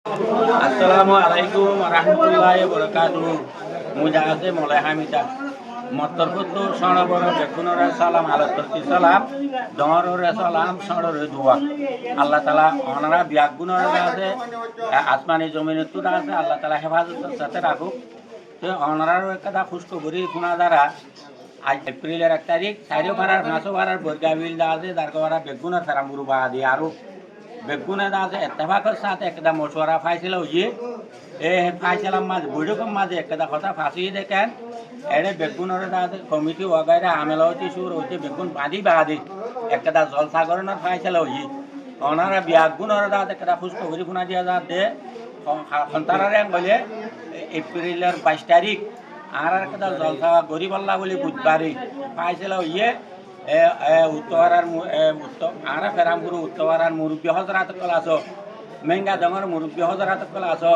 Assalamualaikum warahmatullahi wabarakatuh. Mujahaze mulai hamida. Motor putu sonoboro bekunore salam alaturti salam. Dongorore salam sonore dua. Allah Taala onara biagunore আছে আসমানি জমিনে তুরা আছে আল্লাহ তাআলা হেফাজতের সাথে রাখুক। তো অনারারও একটা খুশখবরি শোনা দ্বারা আজ এপ্রিলের 1 তারিখ চাইরো পাড়ার মাসো পাড়ার বর্গাবিল দা আছে তার করা বেগুনের ফেরামুরু বা দিয়ে আরো বেগুনে দা আছে এত্তেফাকের সাথে একটা মশওয়ারা ফাইছিল হইয়ে এ ফাইছিলাম মাঝে বৈঠকের মাঝে একটা কথা ফাঁসিয়ে দেখেন এড়ে বেগুনের দা আছে কমিটি ওগাইরা আমেলা হচ্ছে সুর হচ্ছে বেগুন বাঁধি একটা জলসাগরণের ফাইছিল হইয়ে ওনারা বিয়াগুনের দা একটা খুশখবরি শোনা দিয়া যা দে সন্তানারে বলে এপ্রিলের 22 তারিখ আর একটা জলসা গরিবাল্লা বলে বুধবারে পাইছিল ইয়ে উত্তরার আর ফেরামপুর উত্তরার মুরব্বী হজরাত কল আছো মেঙ্গা জঙর মুরব্বী হজরাত কল আছো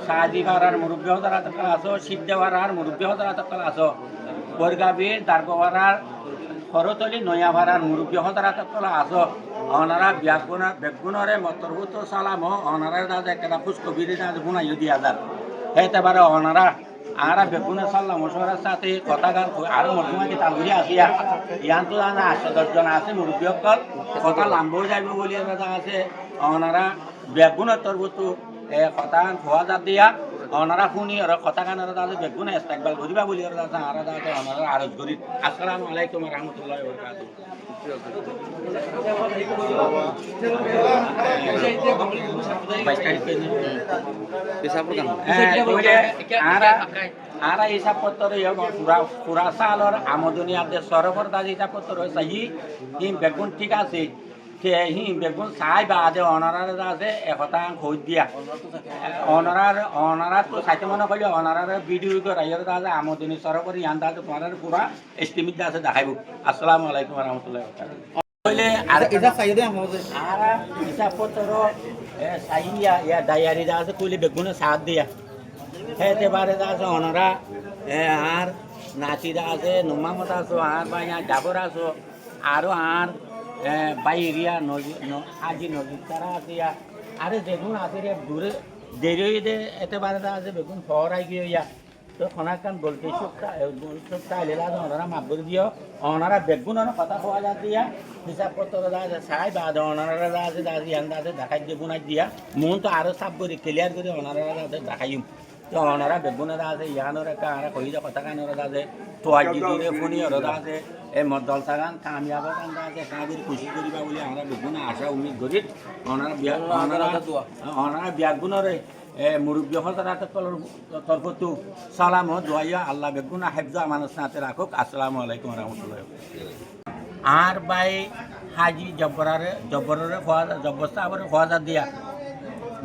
সাজি ভাড়ার মুরব্বী হজরাত কল আছো সিদ্ধেওয়ারার মুরব্বী হজরাত কল আছো বরগাবীর দারগোয়ারার খরতলি নয়া ভাড়ার মুরব্বী হজরাত কল আছো অনারা বেগুনরে মতরভূত সালাম অনারা দাদা একটা খুশখবরি দাদা বুনাইও দিয়া যার হেতে পারে অনারা আর বেগুনের সাল্লাম মশওয়ারার সাথে কথা গান আরো মধ্যমাকে তালগুড়ি আসিয়া ইয়ান তো জানা 8-10 জন আছে মুরব্বী সকল কথা লাম্বও যাইব বলি আছে অনারা বেগুনের তরবতু কথা গান খোয়া যা দিয়া অনারা শুনি আর কথা গানের আছে বেগুনে ইস্তেকবাল করিবা বলি আছে আর আছে অনারা আরজ করি। আসসালামু আলাইকুম ওয়া রাহমাতুল্লাহি ওয়া বারাকাতুহু। আরা হিসাবপত্র পুরা সালর আমদনি আদে সরবর দাজি হিসাবপত্র সাহি হিম বেগুন ঠিক আছে হিম বেগুন চাই বা আদে অনারার আছে একতা খোঁজ দিয়া অনারার তো সাইতে মনে করলে অনারার ভিডিও রাইয়ার আছে আমদনি সরবর ইয়ান দাজে তোমার পুরা এস্টিমেট আছে দেখাইব। আসসালামু আলাইকুম ওয়া রাহমাতুল্লাহি ওয়া বারাকাতুহু। কইলে আর এটা চাইদে আমাদের আর হিসাবপত্র সাইয়া ইয়া ডায়ারি আছে কইলে বেগুনে সাথ দিয়া হেতে বারে আছে অনারা আর নাচিরা আছে নুমামত আছে আর বাইয়া ডাবর আছে আরো আর বাইরিয়া আজি নদী তারা আছে আরে বেগুন আছে রে দূরে দেরি দে এতে বারে আছে বেগুন ফরাই গিয়ে ইয়া তো খনাকান বলতে সপ্তাহ লেলা ওনারা মাপবর দিও ওনারা বেগুন কথা খোয়া যা দিয়া হিসাবপত্র আছে চাই বা ওনারা আছে আছে দেখাই দিয়ে বুনাই দিয়া মন তো আরো সাফ করে ক্লিয়ার করে ওনারা আছে দেখাইম তো ওনারা বেগুনের আছে ইয়ানোর একটা আর কহিদা কথা কানোর আছে তো আজি দূরে ফোনি ওর আছে এই জলসা গান কামিয়াব গান আছে কাদের খুশি করিবা বলে আমরা বেগুনে আশা উম্মিদ করি ওনারা বেগুনের মুরব্বী হজরাত তরফতু সালাম দোয়াইয়া আল্লাহ বেগুনা হেফজা মানুষ সাথে রাখুক। আসসালামু আলাইকুম রহমতুল্লাহ। আর বাই হাজি জব্বরের জব্বস্তা আবার খোয়াজা দিয়া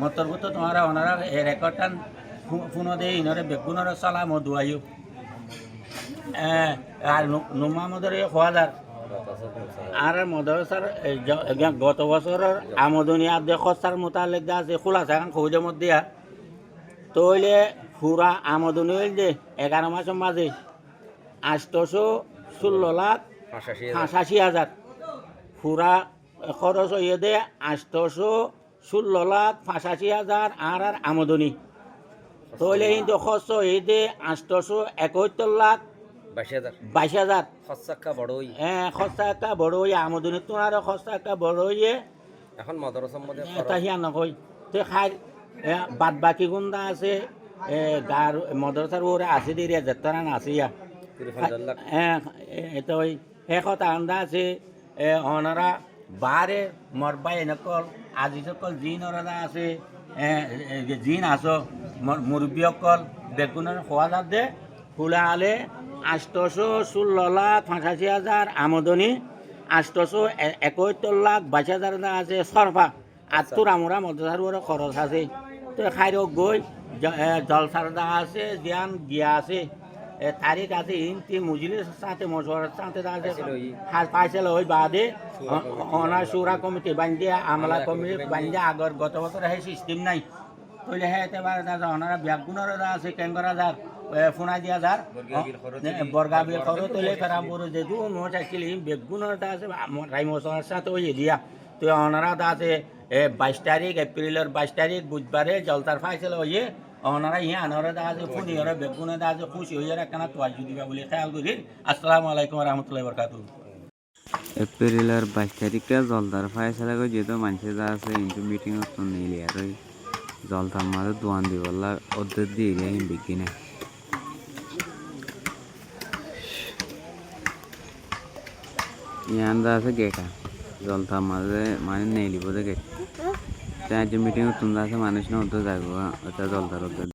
মতরভূত তোমার ওনারা রেকর্ডটান ফোনো দিয়ে ইনরে বেগুনের সালাম দোয়াইও আর নুমামদের খোয়াজার আর মদরসার গত বছরের আমদনি আদে খরচার মোতালেক আছে খোলা থাকান খোঁজের মধ্যে তৈলে পুরা আমদনি হইল যে 11 মাসের মাঝে 816,85,000 পুরা খরচ হইয়ে দে 816,85,000 আর আমদনি তৈলে কিন্তু খরচ হয়ে দে 871,22,000 খরচা বড় হই খরচা একটা বড় হইয়া আমদনি তোমার খরচা একটা বড় হইয়ে এখন মাদ্রাসার মধ্যে এটা হিয়া নকই তো খাই বাদ বাকি গুন্দা আছে গার মদরসার ওরে আছে দিয়ে যেতরা না আছে ইয়া এটা ওই কথা আন্দা আছে ওনারা বারে মরবাই নকল আজি সকল জিন ওরা আছে জিন আছো মুরব্বী সকল বেগুনের খোয়া যাত দে ফুলা আলে 816,85,000 আমদনি 871,22,000 আছে সরফা আত্মুর আমরা মদরসার খরচ আছে তো খাইর গই জলসার দা আছে জ্ঞান গিয়া আছে তারিখ আছে ইনতি মুজলির সাথে মশওয়ারার সাথে আছে পাইছিল ওই বাদে অনার সুরা কমিটি বান্ধিয়া আমলা কমিটি বান্ধিয়া আগর গত বছর হে সিস্টেম নাই তৈলে হে এতেবারে ওনারা ব্যাগুনের আছে কেঙ্গরা যার ফোনা দিয়া যার বর্গাবিল খরচ তৈলে ফেরামপুর যেহেতু মোট আসছিল বেগুনের আছে রাই মশওয়ারার সাথে ওই দিয়া তো ওনারা আছে 22 তারিখ এপ্রিলের 22 তারিখ বুধবারে জলতার ফাইসলা হয়ে ওনারা ইয়ে আনারা দা আছে ফুনি ওরা বেগুনে দা আছে খুশি হয়ে একখানা তোয়াজ দিবা বলে খেয়াল করি। আসসালামু আলাইকুম রহমতুল্লাহ বরকাতু। এপ্রিলের 22 তারিখে জলদার ফাইসলা করে যেহেতু মানুষের যা আছে কিন্তু মিটিং হতো নিলে আর ওই জলতার মাঝে দোয়ান দিবল্লা ওদের দিয়ে গিয়ে বিকিনে ইয়ান্দা আছে গেটা জলতার মাঝে মানে নেই লিব গেট তাই মিটিং হতো আছে মানুষ না হতো যাবো ওটা জলদার ওদের